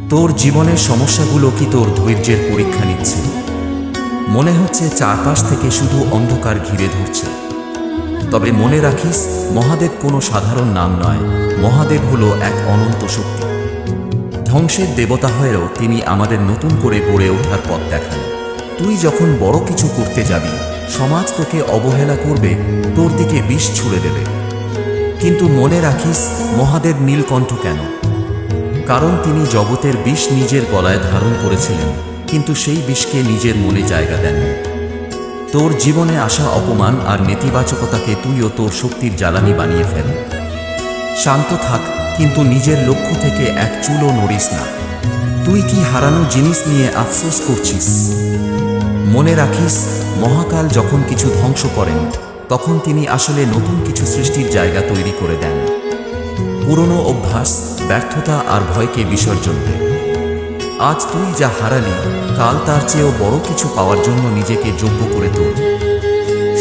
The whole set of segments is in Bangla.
তোর জীবনের সমস্যাগুলো কি তোর ধৈর্যের পরীক্ষা নিচ্ছে? মনে হচ্ছে চারপাশ থেকে শুধু অন্ধকার ঘিরে ধরছে। তবে মনে রাখিস, মহাদেব কোনো সাধারণ নাম নয়। মহাদেব হলো এক অনন্ত শক্তি। ধ্বংসের দেবতা হয়েও তিনি আমাদের নতুন করে গড়ে ওঠার পথ দেখান। তুই যখন বড় কিছু করতে যাবি, সমাজ তোকে অবহেলা করবে, তোর দিকে বিষ ছুঁড়ে দেবে। কিন্তু মনে রাখিস, মহাদেব নীলকণ্ঠ কেন? কারণ তিনি জগতের বিষ নিজের গলায় ধারণ করেছিলেন, কিন্তু সেই বিষকে নিজের মনে জায়গা দেননি। তোর জীবনে আসা অপমান আর নেতিবাচকতাকে তুইও তোর শক্তির জ্বালানি বানিয়ে ফেল। শান্ত থাক, কিন্তু নিজের লক্ষ্য থেকে এক চুলও নড়িস না। তুই কি হারানো জিনিস নিয়ে আফসোস করছিস? মনে রাখিস, মহাকাল যখন কিছু ধ্বংস করেন, তখন তিনি আসলে নতুন কিছু সৃষ্টির জায়গা তৈরি করে দেন। পুরনো অভ্যাস, ব্যর্থতা আর ভয়কে বিসর্জন দে। আজ তুই যা হারালি, কাল তার চেয়েও বড় কিছু পাওয়ার জন্য নিজেকে যোগ্য করে তোল।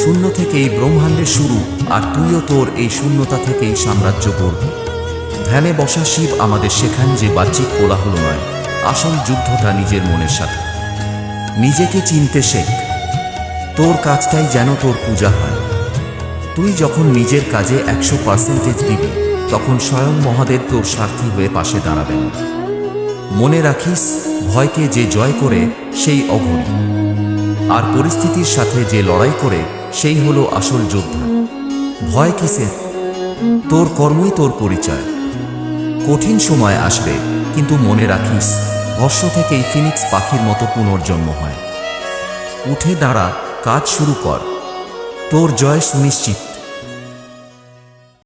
শূন্য থেকেই ব্রহ্মাণ্ডের শুরু, আর তুইও তোর এই শূন্যতা থেকেই সাম্রাজ্য গড়বি। ধ্যানে বসা শিব আমাদের শেখান যে বাহ্যিক কোলাহল নয়, আসল যুদ্ধটা নিজের মনের সাথে। নিজেকে চিনতে শেখ। তোর কাজটাই যেন তোর পূজা হয়। তুই যখন নিজের কাজে 100% দিবি, তখন স্বয়ং মহাদেব তোর সারথি হয়ে পাশে দাঁড়াবেন। মনে রাখিস, ভয়কে যে জয় করে সেই অঘরী, আর পরিস্থিতির সাথে যে লড়াই করে সেই হলো আসল যোদ্ধা। ভয় কিসের? তোর কর্মই তোর পরিচয়। কঠিন সময় আসবে, কিন্তু মনে রাখিস, ভস্ম থেকেই ফিনিক্স পাখির মতো পুনর্জন্ম হয়। উঠে দাঁড়া, কাজ শুরু কর। তোর জয় সুনিশ্চিত।